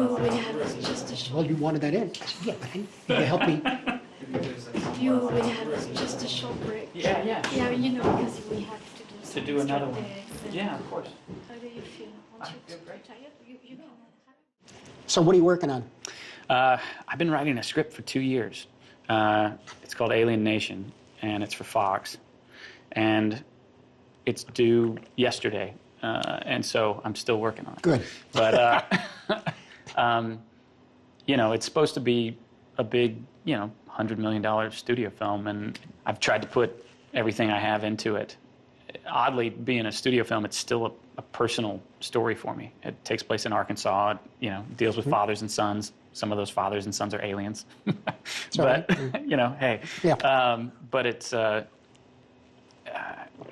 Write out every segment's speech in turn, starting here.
You will have just a short. Well, you wanted that in. I said, yeah, but can you help me? You will have just a short break. Yeah, yeah. Yeah, you know, because we have to do some To do another extra one. days. Yeah, of course. How do you feel? I Aren't you feel great. tired? You can. So what are you working on? I've been writing a script for 2 years. It's called Alien Nation, and it's for Fox. And it's due yesterday, and so I'm still working on it. Good. But, you know, it's supposed to be a big, you know, $100 million studio film, and I've tried to put everything I have into it. Oddly, being a studio film, it's still a personal story for me. It takes place in Arkansas. It, you know, deals with fathers and sons. Some of those fathers and sons are aliens. But, you know, hey. Yeah. But it's, I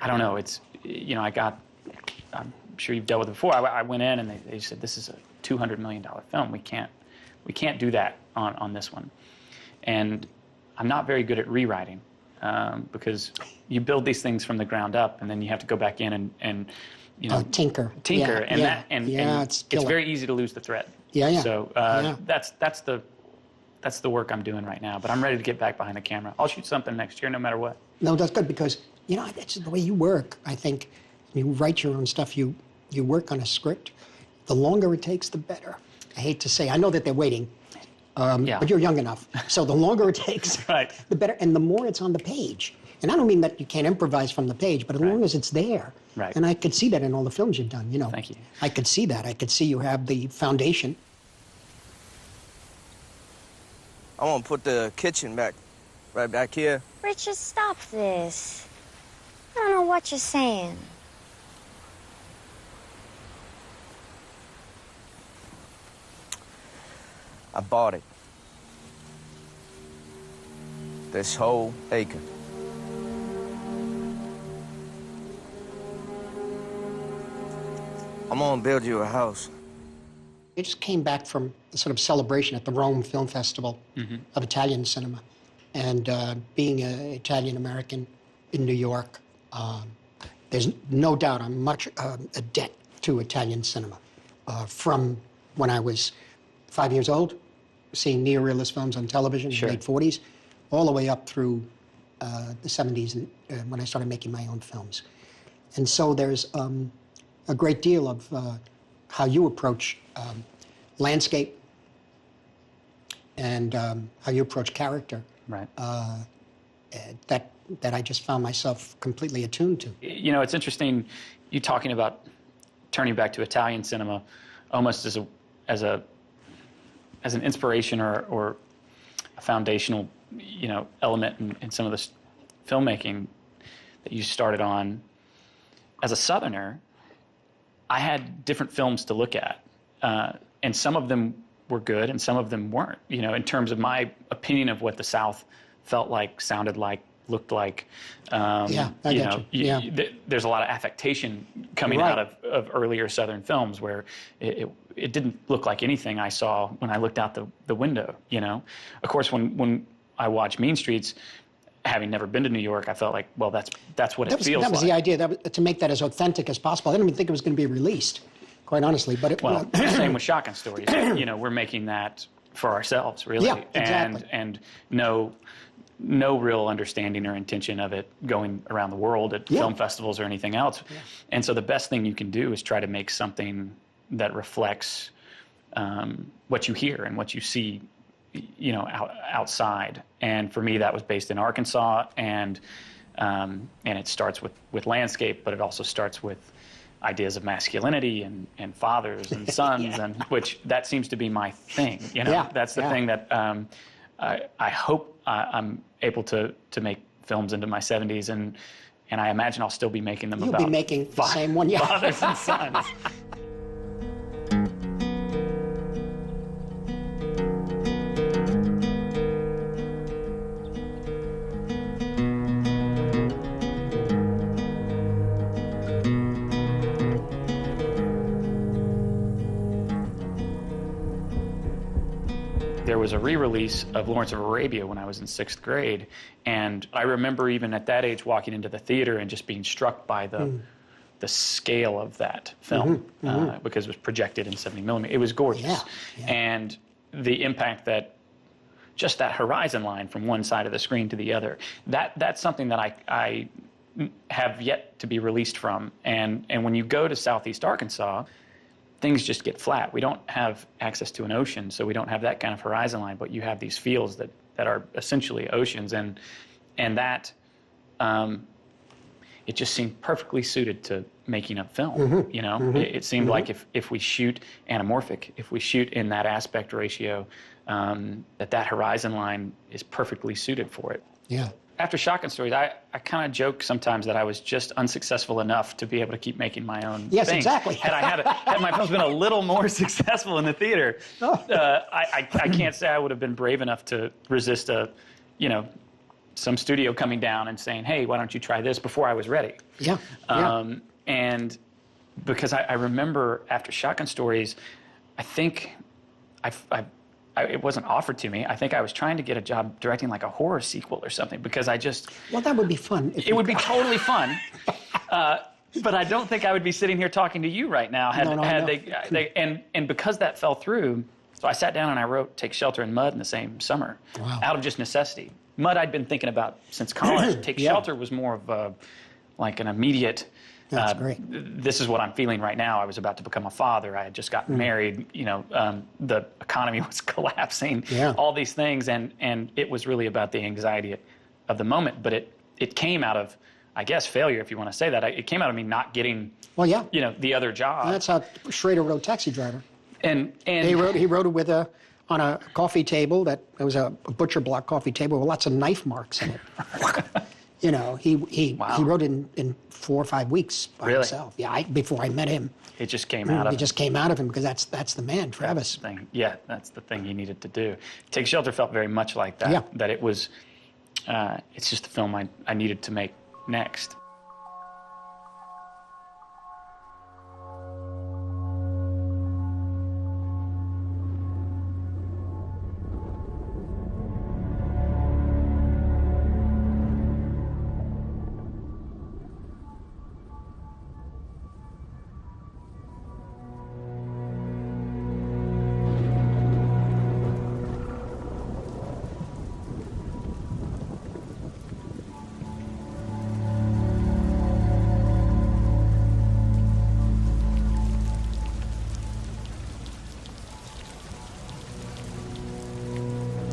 don't know, it's, you know, I'm sure you've dealt with it before. I went in and they said, this is a $200 million film. We can't do that on this one. And I'm not very good at rewriting because you build these things from the ground up and then you have to go back in and you know, tinker. Yeah, and it's very easy to lose the thread. Yeah. So that's the work I'm doing right now. But I'm ready to get back behind the camera. I'll shoot something next year, no matter what. No, that's good because you know that's the way you work. I think you write your own stuff. You work on a script. The longer it takes, the better. I hate to say. I know that they're waiting. But you're young enough. So the longer it takes, right. the better, and the more it's on the page. And I don't mean that you can't improvise from the page, but as long as it's there. Right. And I could see that in all the films you've done, you know. Thank you. I could see that. I could see you have the foundation. I want to put the kitchen right back here. Richard, stop this. I don't know what you're saying. I bought it. This whole acre. I'm gonna build you a house. I just came back from a sort of celebration at the Rome Film Festival of Italian cinema. And being an Italian-American in New York, there's no doubt I'm much a debt to Italian cinema. From when I was 5 years old, seeing neorealist films on television in the late 40s, all the way up through the 70s when I started making my own films. And so there's a great deal of how you approach landscape and how you approach character. Right. That I just found myself completely attuned to. You know, it's interesting you talking about turning back to Italian cinema almost as an inspiration or a foundational, you know, element in some of this filmmaking that you started on. As a Southerner, I had different films to look at, and some of them were good and some of them weren't, you know, in terms of my opinion of what the South felt like, sounded like, looked like. There's a lot of affectation coming out of earlier Southern films where it didn't look like anything I saw when I looked out the window, you know. Of course, when I watch Mean Streets, having never been to New York, I felt like, well, that's what it feels like. That was the idea, to make that as authentic as possible. I didn't even think it was going to be released, quite honestly. But it, well, same with Shotgun Stories. You know, we're making that for ourselves, really. Yeah, exactly. And no real understanding or intention of it going around the world at film festivals or anything else. Yeah. And so the best thing you can do is try to make something that reflects what you hear and what you see, you know, outside. And for me, that was based in Arkansas, and it starts with landscape, but it also starts with ideas of masculinity and fathers and sons, and which that seems to be my thing. You know, that's the thing that I hope I'm able to make films into my 70s, and I imagine I'll still be making them. You'll be making the same one, fathers and sons. There was a re-release of Lawrence of Arabia when I was in 6th grade, and I remember even at that age walking into the theater and just being struck by the the scale of that film because it was projected in 70 millimeter. It was gorgeous. Yeah. And the impact that just that horizon line from one side of the screen to the other, that's something that I have yet to be released from. And when you go to Southeast Arkansas, things just get flat. We don't have access to an ocean, so we don't have that kind of horizon line, but you have these fields that are essentially oceans, and that it just seemed perfectly suited to making a film. You know, it seemed like if we shoot anamorphic, if we shoot in that aspect ratio, that horizon line is perfectly suited for it. Yeah. After Shotgun Stories, I kind of joke sometimes that I was just unsuccessful enough to be able to keep making my own Yes, things. exactly. Had my films been a little more successful in the theater, I can't say I would have been brave enough to resist some studio coming down and saying, hey, why don't you try this, before I was ready. Yeah. And because I remember after Shotgun Stories, I think it wasn't offered to me. I think I was trying to get a job directing like a horror sequel or something, because Well, that would be fun. It would be totally fun. But I don't think I would be sitting here talking to you right now had they and because that fell through. So I sat down and I wrote Take Shelter and Mud in the same summer, out of just necessity. Mud I'd been thinking about since college. Take Shelter was more of like an immediate. That's great. This is what I'm feeling right now. I was about to become a father. I had just gotten married. The economy was collapsing. Yeah. All these things, and it was really about the anxiety of the moment. But it came out of, I guess, failure, if you want to say that. It came out of me not getting. Well, yeah. The other job. That's how Schrader wrote Taxi Driver. And he wrote it with on a coffee table that it was a butcher block coffee table with lots of knife marks in it. He wrote it in 4 or 5 weeks by himself. Yeah, before I met him. It just came out of him. It just came out of him, because that's the man, Travis. That's the thing he needed to do. Take Shelter felt very much like that. Yeah. That it was, it's just the film I needed to make next.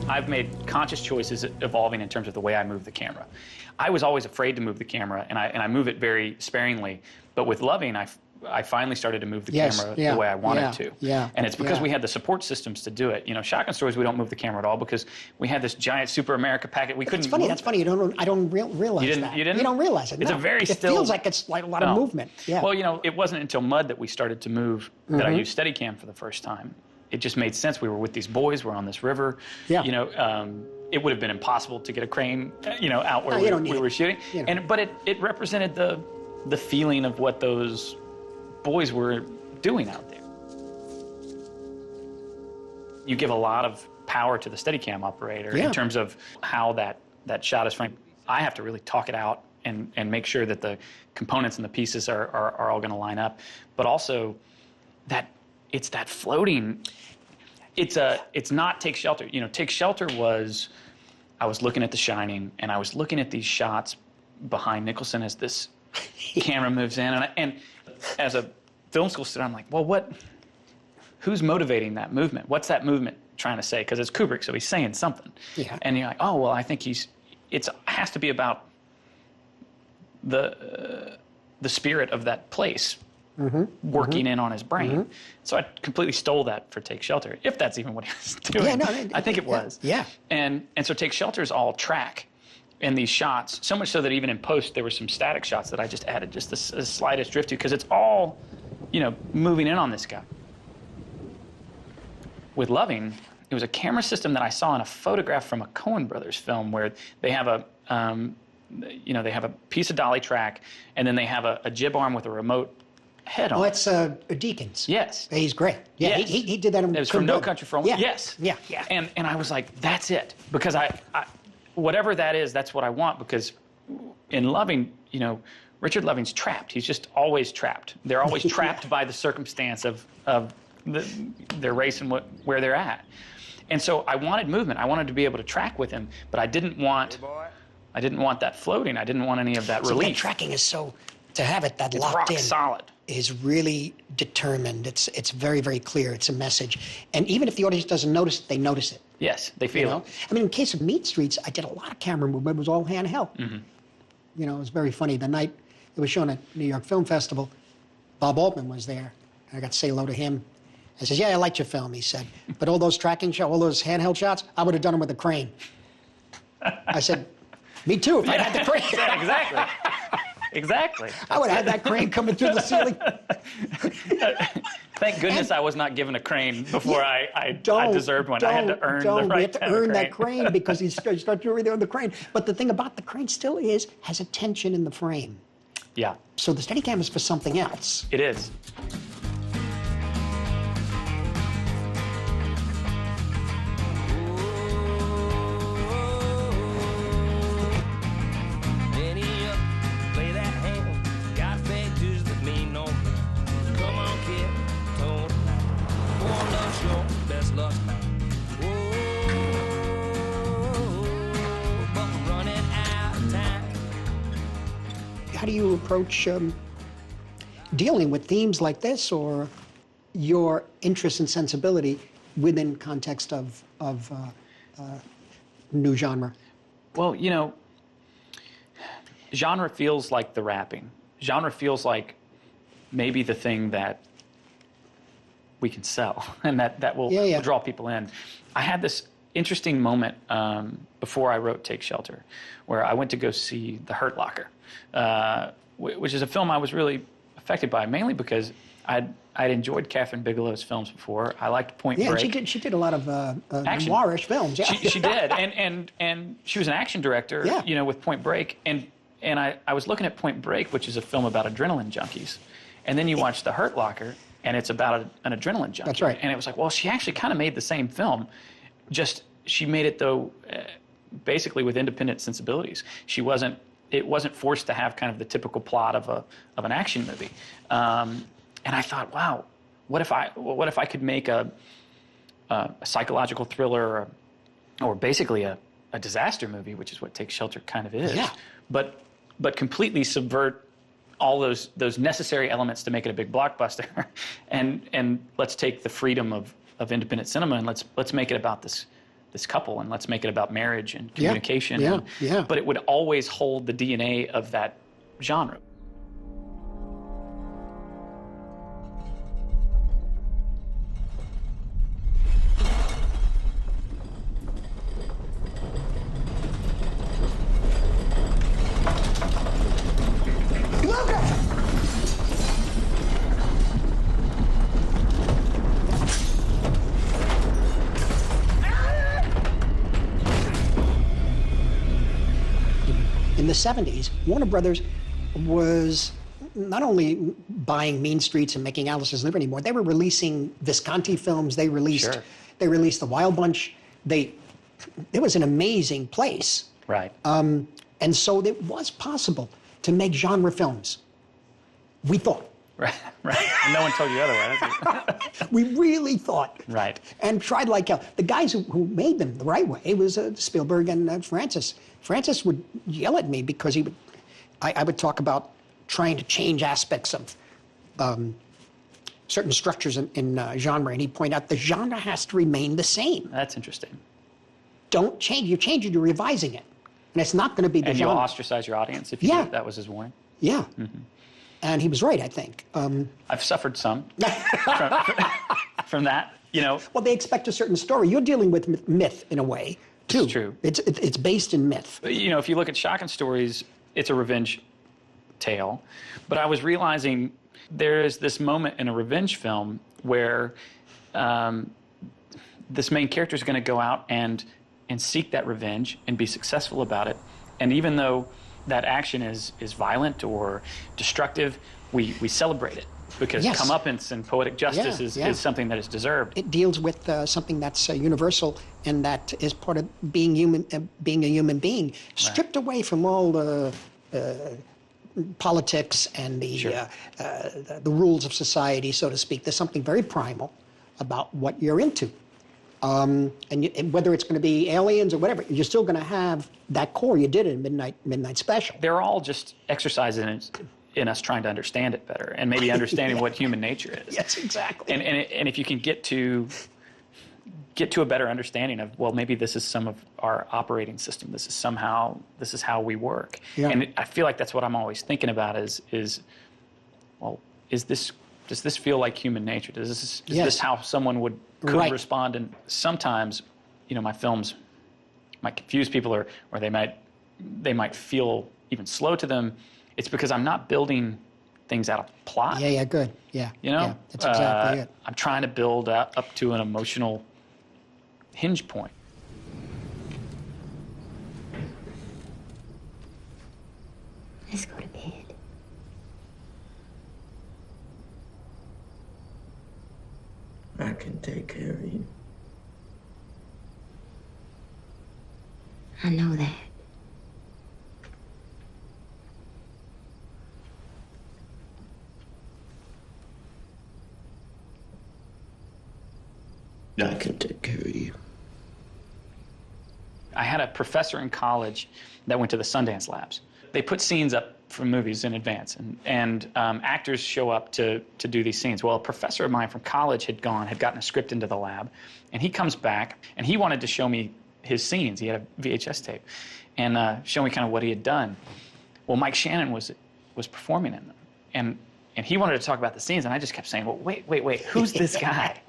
I've made conscious choices evolving in terms of the way I move the camera. I was always afraid to move the camera, and I move it very sparingly. But with Loving, I finally started to move the camera the way I wanted to. Yeah. And it's because we had the support systems to do it. Shotgun Stories, we don't move the camera at all because we had this giant Super America packet. We couldn't. That's funny. That's funny. I don't realize that. You didn't? You don't realize it. It's no. a very It still. feels like it's like a lot of movement. Yeah. Well, it wasn't until Mud that we started to move that I used Steadicam for the first time. It just made sense. We were with these boys. We're on this river. Yeah. It would have been impossible to get a crane, out where we were shooting. But it represented the feeling of what those boys were doing out there. You give a lot of power to the Steadicam operator in terms of how that shot is framed. I have to really talk it out and make sure that the components and the pieces are all going to line up. But also that it's that floating. It's not Take Shelter. Take Shelter was, I was looking at The Shining, and I was looking at these shots behind Nicholson as this camera moves in, and as a film school student, I'm like, well, who's motivating that movement? What's that movement trying to say? Because it's Kubrick, so he's saying something. Yeah. And you're like, oh, well, I think it has to be about the spirit of that place. Working in on his brain. So I completely stole that for Take Shelter, if that's even what he was doing. Yeah, no, I think it was. Yeah. And so Take Shelter is all track in these shots, so much so that even in post there were some static shots that I just added just the slightest drift to, because it's all, moving in on this guy. With Loving, it was a camera system that I saw in a photograph from a Coen Brothers film where they have a they have a piece of dolly track, and then they have a jib arm with a remote head on. Oh, it's Deakins. Yes. He's great. Yeah, Yes. he did that in It was from No Country for Old Men. Yeah. Yes. Yeah. And I was like, that's it. Because I whatever that is, that's what I want. Because in Loving, Richard Loving's trapped. He's just always trapped. They're always trapped by the circumstance of their race and where they're at. And so I wanted movement. I wanted to be able to track with him, but I didn't want that floating. I didn't want any of that relief. That tracking is so, to have it that locked rock in solid. is really determined. It's very, very clear. It's a message. And even if the audience doesn't notice it, they notice it. Yes, they feel it. I mean, in case of Meat Streets, I did a lot of camera movement. It was all handheld. Mm-hmm. You know, it was very funny. The night it was shown at New York Film Festival, Bob Altman was there. I got to say hello to him. I said, yeah, I liked your film, he said. But all those tracking shots, all those handheld shots, I would have done them with a crane. I said, me too, if I had the crane. Exactly. Exactly. I would have had that crane coming through the ceiling. Thank goodness I was not given a crane before I deserved one. I had to earn the right We have to earn that crane. crane because you start doing everything on the crane. But the thing about the crane still has a tension in the frame. Yeah, So the Steadicam is for something else. it is. How do you approach dealing with themes like this, or your interest and sensibility within context of new genre? Well, you know, genre feels like the wrapping. Genre feels like maybe the thing that we can sell and that will draw people in. I had this interesting moment before I wrote Take Shelter, where I went to go see The Hurt Locker, which is a film I was really affected by, mainly because I'd enjoyed Catherine Bigelow's films before. I liked Point Break. Yeah, she did a lot of noirish films. Yeah. She did, and she was an action director, you know, with Point Break. And I was looking at Point Break, which is a film about adrenaline junkies, and then you watch The Hurt Locker, and it's about an adrenaline junkie. That's right. And it was like, well, she actually kind of made the same film, just she made it though basically with independent sensibilities. It wasn't forced to have kind of the typical plot of an action movie. And I thought, wow, what if I could make a psychological thriller or basically a disaster movie, which is what Take Shelter kind of is, but completely subvert all those necessary elements to make it a big blockbuster, and let's take the freedom of independent cinema and let's make it about this couple, and let's make it about marriage and communication. But it would always hold the DNA of that genre. In the 70s, Warner Brothers was not only buying Mean Streets and making Alice's Live anymore, they were releasing Visconti films. They released The Wild Bunch. It was an amazing place. Right. And so it was possible to make genre films. We thought. Right. And no one told you otherwise. We really thought. Right. And tried like hell. The guys who made them the right way was Spielberg and Francis. Francis would yell at me because I would talk about trying to change aspects of certain structures in genre, and he'd point out the genre has to remain the same. That's interesting. Don't change. You change it, you're revising it. And it's not going to be the genre. genre. And you'll ostracize your audience if you do. That was his warning. Yeah. Mm-hmm. And he was right, I think. I've suffered some from that, you know. Well, they expect a certain story. You're dealing with myth in a way, too. It's true. It's based in myth. But, you know, if you look at Shocking Stories, it's a revenge tale. But I was realizing there is this moment in a revenge film where this main character is going to go out and seek that revenge and be successful about it. And even though that action is violent or destructive, we celebrate it because comeuppance and poetic justice is something that is deserved. It deals with something that's universal and that is part of being human, being a human being, stripped away from all the politics and Sure. the rules of society, so to speak. There's something very primal about what you're into. And whether it's going to be aliens or whatever, you're still going to have that core you did in Midnight Special. They're all just exercises in us trying to understand it better and maybe understanding what human nature is. Yes, exactly. And if you can get to a better understanding of, well, maybe this is some of our operating system. This is how we work. Yeah. And I feel like that's what I'm always thinking about is well, does this feel like human nature? Is this how someone could Right. respond? And sometimes, my films might confuse people or they might feel even slow to them. It's because I'm not building things out of plot. Yeah, good. Yeah. Yeah, that's exactly it. I'm trying to build up to an emotional hinge point. Let's go to bed. I can take care of you. I know that. I can take care of you. I had a professor in college that went to the Sundance Labs. They put scenes up for movies in advance, and actors show up to do these scenes. Well, a professor of mine from college had gotten a script into the lab, and he comes back, and he wanted to show me his scenes. He had a VHS tape, and show me kind of what he had done. Well, Mike Shannon was performing in them, and he wanted to talk about the scenes, and I just kept saying, well, wait, who's this guy?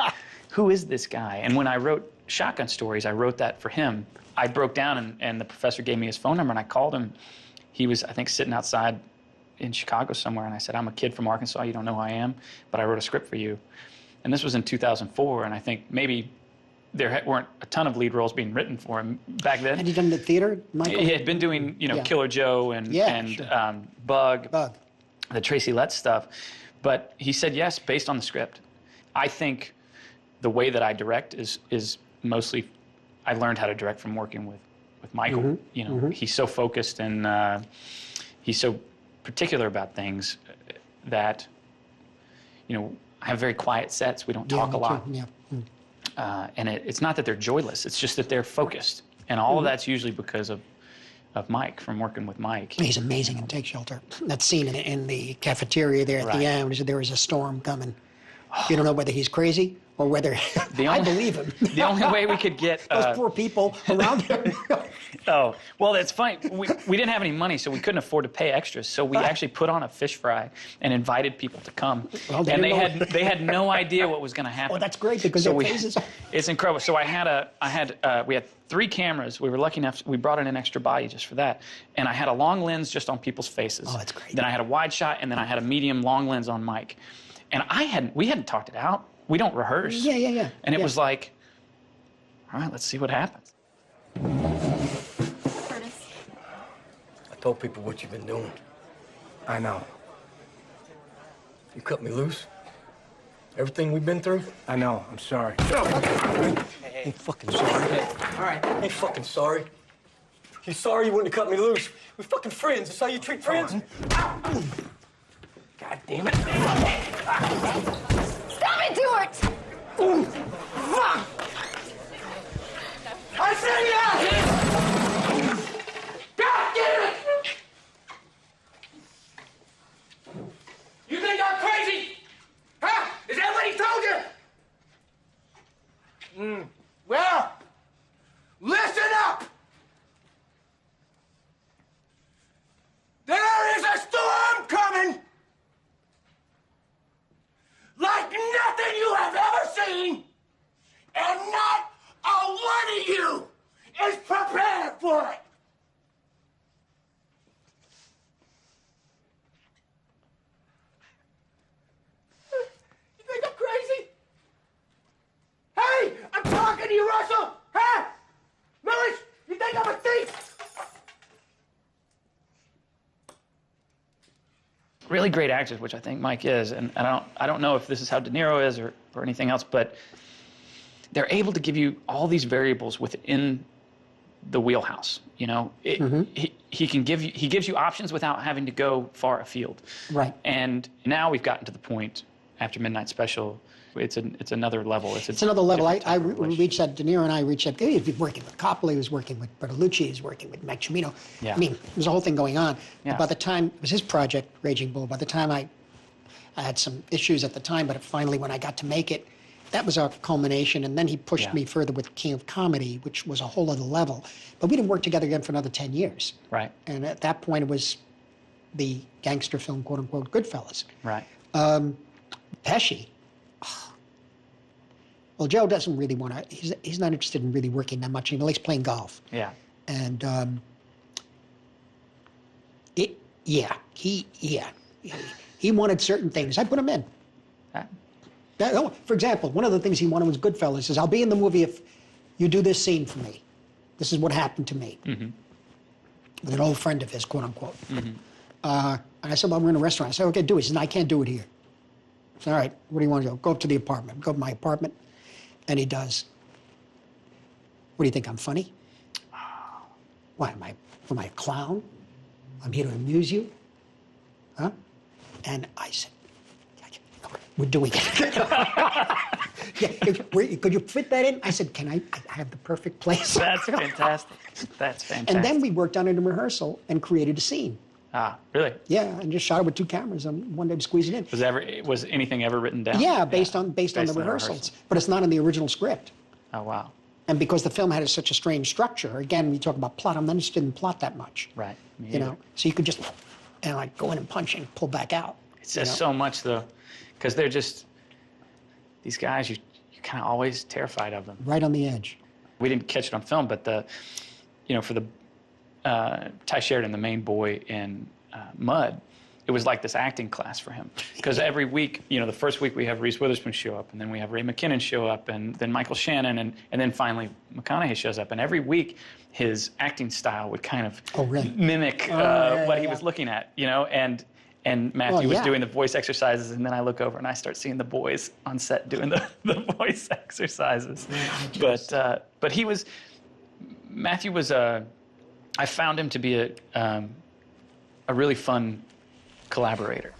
Who is this guy? And when I wrote Shotgun Stories, I wrote that for him. I broke down, and the professor gave me his phone number, and I called him. He was, I think, sitting outside in Chicago somewhere, and I said, I'm a kid from Arkansas. You don't know who I am, but I wrote a script for you. And this was in 2004, and I think maybe there weren't a ton of lead roles being written for him back then. Had you done the theater, Michael? He had been doing, Yeah. Killer Joe and Sure. Bug, Bug. the Tracy Letts stuff. But he said yes, based on the script. I think the way that I direct is mostly, I learned how to direct from working with Michael. He's so focused and he's so particular about things that, I have very quiet sets. We don't talk a lot. Yeah. And it's not that they're joyless. It's just that they're focused. And all of that's usually because of Mike, from working with Mike. He's amazing in Take Shelter. That scene in the cafeteria there at Right. the end, there was a storm coming. You don't know whether he's crazy or whether I believe him. The only way we could get Those poor people around him. oh, well, that's fine. We didn't have any money, so we couldn't afford to pay extras. So we actually put on a fish fry and invited people to come. Well, and didn't they had no idea what was going to happen. Oh, that's great because So their faces. it's incredible. So we had 3 cameras. We were lucky enough. We brought in an extra body just for that. And I had a long lens just on people's faces. Oh, that's great. Then I had a wide shot, and then I had a medium long lens on Mike. And we hadn't talked it out. We don't rehearse. Yeah. And it was like, all right, let's see what happens. Curtis. I told people what you've been doing. I know. You cut me loose. Everything we've been through. I know. I'm sorry. Ain't fucking sorry. All right. Ain't fucking sorry. You're sorry you wouldn't have cut me loose. We're fucking friends. That's how you treat friends. God damn it. Stop it, Stuart! I said yes! God damn it! You think I'm crazy? Huh? Is that what he told you? Well, listen up! There is a storm coming! Like nothing you have ever seen! And not a one of you is prepared for it! You think I'm crazy? Hey, I'm talking to you, Russell! Huh? Millis, you think I'm a thief? Really great actors, which I think Mike is, and I don't know if this is how De Niro is or anything else, but they're able to give you all these variables within the wheelhouse. You know, he gives you options without having to go far afield. Right. And now we've gotten to the point after Midnight Special. It's another level. It's another level. different type of we reached out. De Niro and I reached out. He was working with Coppola. He was working with Bertolucci. He was working with Mike Cimino. Yeah. I mean, there was a whole thing going on. Yeah. But by the time it was his project, Raging Bull. By the time I had some issues at the time, but finally when I got to make it, that was our culmination. And then he pushed me further with King of Comedy, which was a whole other level. But we didn't work together again for another 10 years. Right. And at that point, it was the gangster film, quote unquote, Goodfellas. Right. Pesci. Well, Joe doesn't really want to. He's not interested in really working that much. He likes playing golf. Yeah. And he wanted certain things. I put him in. For example, one of the things he wanted was Goodfellas. Says, I'll be in the movie if you do this scene for me. This is what happened to me. Mm-hmm. With an old friend of his, quote unquote. Mm-hmm. And I said, well, we're in a restaurant. I said, okay, do it. He said, no, I can't do it here. I said, all right, where do you want to go? Go up to the apartment. Go to my apartment. And he does. What do you think? I'm funny? What am I a clown? I'm here to amuse you? Huh? And I said, we're doing it. Could you fit that in? I said, I have the perfect place. That's fantastic. That's fantastic. And then we worked on it in rehearsal and created a scene. Ah, really? Yeah, and just shot it with 2 cameras and one day to squeeze it in. Was anything ever written down? Yeah, based on the rehearsals. But it's not in the original script. Oh, wow. And because the film had such a strange structure, again, we talk about plot, I'm not interested in plot that much. Right. You know, so you could just go in and punch and pull back out. It's just so much, though, because they're just, these guys, you're kind of always terrified of them. Right on the edge. We didn't catch it on film, but for the Ty Sheridan, the main boy in Mud, it was like this acting class for him. Because every week, the first week we have Reese Witherspoon show up, and then we have Ray McKinnon show up, and then Michael Shannon, and then finally McConaughey shows up. And every week, his acting style would kind of mimic what he was looking at, and Matthew was doing the voice exercises, and then I look over and I start seeing the boys on set doing the voice exercises. But Matthew was I found him to be a really fun collaborator.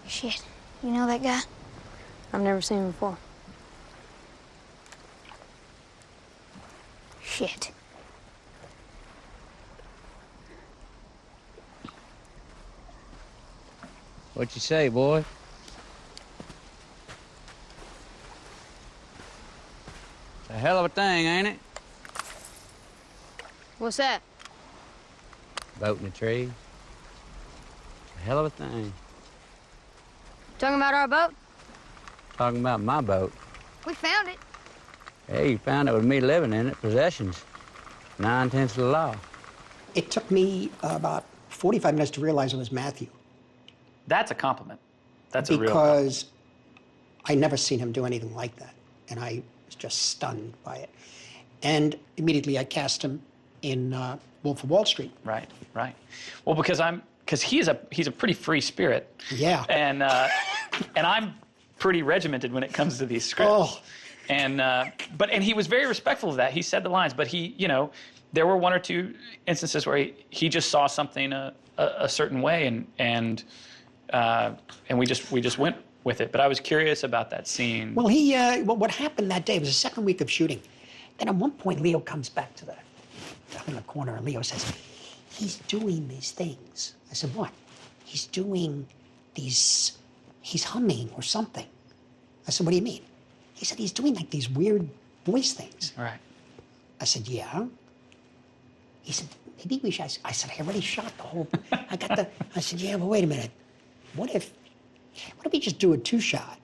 Shit, you know that guy? I've never seen him before. Shit. What you say, boy? It's a hell of a thing, ain't it? What's that? Boat in the trees. It's a hell of a thing. Talking about our boat? Talking about my boat. We found it. Hey, you found it with me living in it. Possessions. 9/10 of the law. It took me about 45 minutes to realize it was Matthew. That's a compliment. That's a real Because I never seen him do anything like that. And I was just stunned by it. And immediately I cast him in Wolf of Wall Street. Right. Well, because he's a pretty free spirit. Yeah. And I'm pretty regimented when it comes to these scripts. Oh. And he was very respectful of that. He said the lines, but there were 1 or 2 instances where he just saw something a certain way, and we just went with it. But I was curious about that scene. Well, what happened that day, it was the second week of shooting. Then at one point, Leo comes back up in the corner, and Leo says, he's doing these things. I said, what? He's doing he's humming or something. I said, what do you mean? He said, he's doing like these weird voice things. Right. I said, yeah. He said, maybe we should. I said, I already shot the whole, I said, yeah, but wait a minute. What if we just do a 2-shot?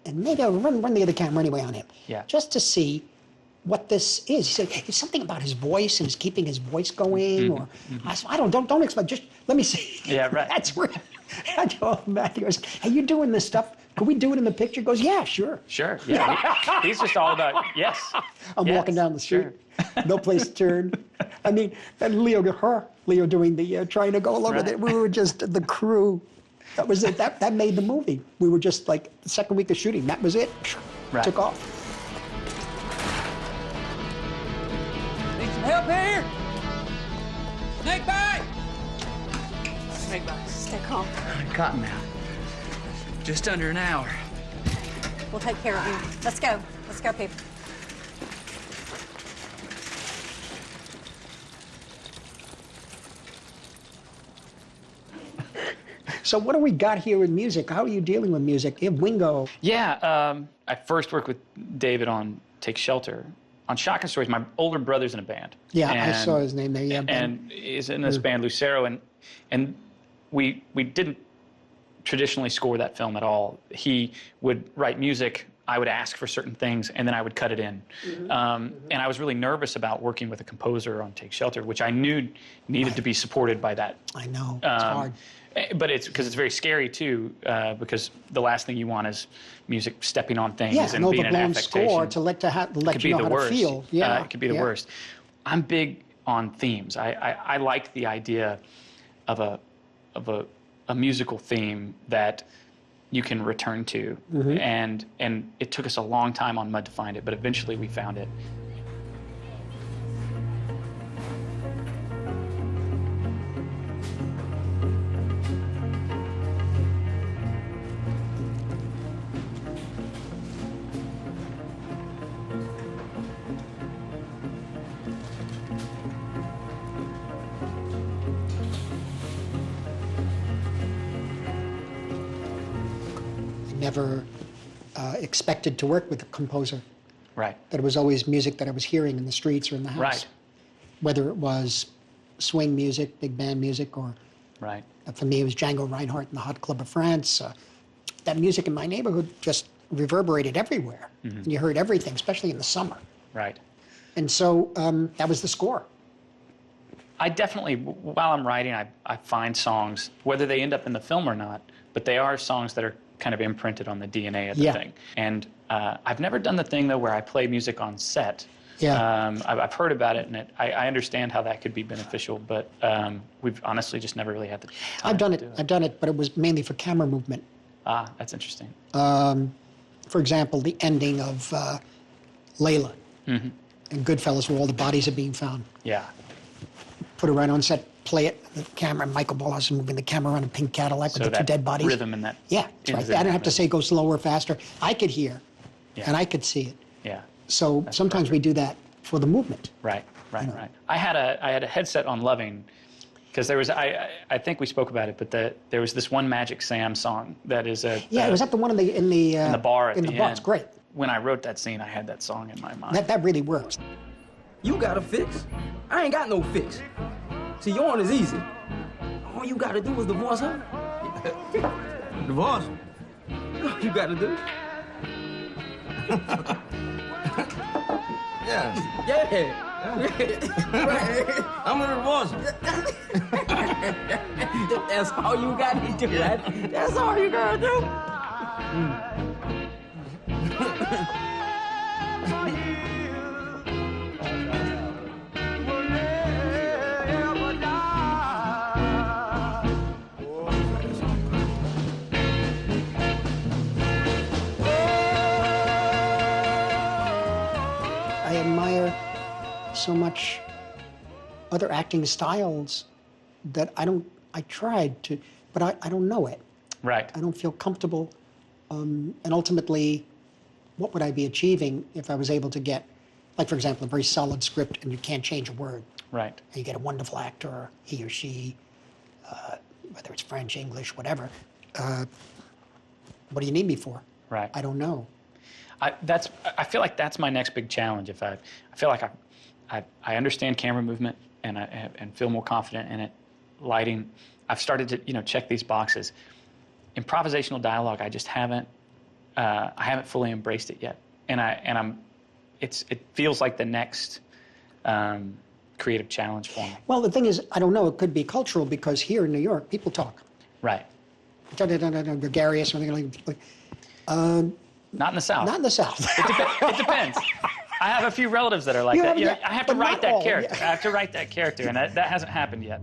And maybe I'll run the other camera anyway on him. Yeah. Just to see what this is. He said, it's something about his voice and he's keeping his voice going. Or I said, don't explain, just let me see. Yeah, right. That's where I told Matthew, goes, hey, you doing this stuff? Can we do it in the picture? He goes, yeah, sure. Sure, yeah. He's just all about, yes. I'm walking down the street, no place to turn. I mean, and Leo doing the, trying to go along with it. We were just the crew. That was it. That made the movie. We were just like the second week of shooting. That was it. Right. Took off. Need some help here? Snake bite! Snake bite. Stay calm. Cottonmouth. Just under an hour. We'll take care of you. Let's go. Let's go, people. So what do we got here with music? How are you dealing with music? You have Wingo. Yeah, I first worked with David on Take Shelter. On Shotgun Stories, my older brother's in a band. Yeah, I saw his name there. Yeah, and he's in this band, Lucero, and we didn't traditionally score that film at all. He would write music, I would ask for certain things, and then I would cut it in. And I was really nervous about working with a composer on Take Shelter, which I knew needed to be supported by that. I know, it's hard. But it's because it's very scary too, because the last thing you want is music stepping on things Yeah, and an being an overblown affectation. score to let you know how to feel. Yeah, it could be the worst. I'm big on themes. I like the idea of a musical theme that you can return to, and it took us a long time on Mud to find it, but eventually we found it. Never expected to work with a composer. Right. That it was always music that I was hearing in the streets or in the house. Right. Whether it was swing music, big band music, or right. For me it was Django Reinhardt and the Hot Club of France. That music in my neighborhood just reverberated everywhere. And you heard everything, especially in the summer. Right. And so that was the score. I definitely, while I'm writing, I find songs, whether they end up in the film or not, but they are songs that are kind of imprinted on the DNA of the thing. And I've never done the thing, though, where I play music on set. Yeah. I've heard about it, and I understand how that could be beneficial, but we've honestly just never really had the time I've done to it. do I've done it, but it was mainly for camera movement. Ah, that's interesting. For example, the ending of Layla and Goodfellas, where all the bodies are being found. Yeah. Put it right on set, play it, the camera, Michael Ballas is moving the camera around a pink Cadillac So with the two that dead bodies. rhythm and that. Yeah, that's right. I don't have to say go slower, faster. I could hear, and I could see it. Yeah. So sometimes we do that for the movement. Right. Right. I had a headset on Loving, because there was I think we spoke about it, but there was this one Magic Sam song that is a Yeah, was that the one in the bar at in the the bar? end. It's great. When I wrote that scene, I had that song in my mind. That really works. You got a fix? I ain't got no fix. See, yours is easy. All you gotta do is divorce her. Divorce? All you gotta do. Yeah. I'm gonna divorce her. That's all you gotta do, right? That's all you gotta do. I admire so much other acting styles that I tried to, but I don't know it. Right. I don't feel comfortable. And ultimately, what would I be achieving if I was able to get, like, for example, a very solid script and you can't change a word? Right. And you get a wonderful actor, he or she, whether it's French, English, whatever. What do you need me for? Right. I don't know. I feel like that's my next big challenge. If I feel like I understand camera movement and feel more confident in it. Lighting, I've started to check these boxes. Improvisational dialogue, I just haven't fully embraced it yet, it feels like the next creative challenge for me. Well, the thing is, I don't know. It could be cultural because here in New York, people talk. Right. Gregarious or anything like. Not in the South. Not in the South. It depends. I have a few relatives that are like that. I have to but write not that all, character. yeah. I have to write that character, and that hasn't happened yet.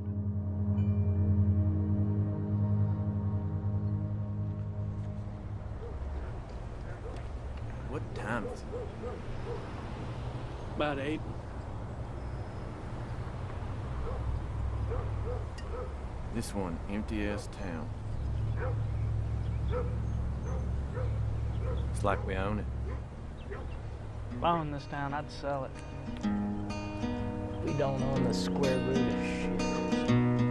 What time is it? About 8. This one empty-ass town. It's like we own it. If I owned this town, I'd sell it. We don't own the square root of shit.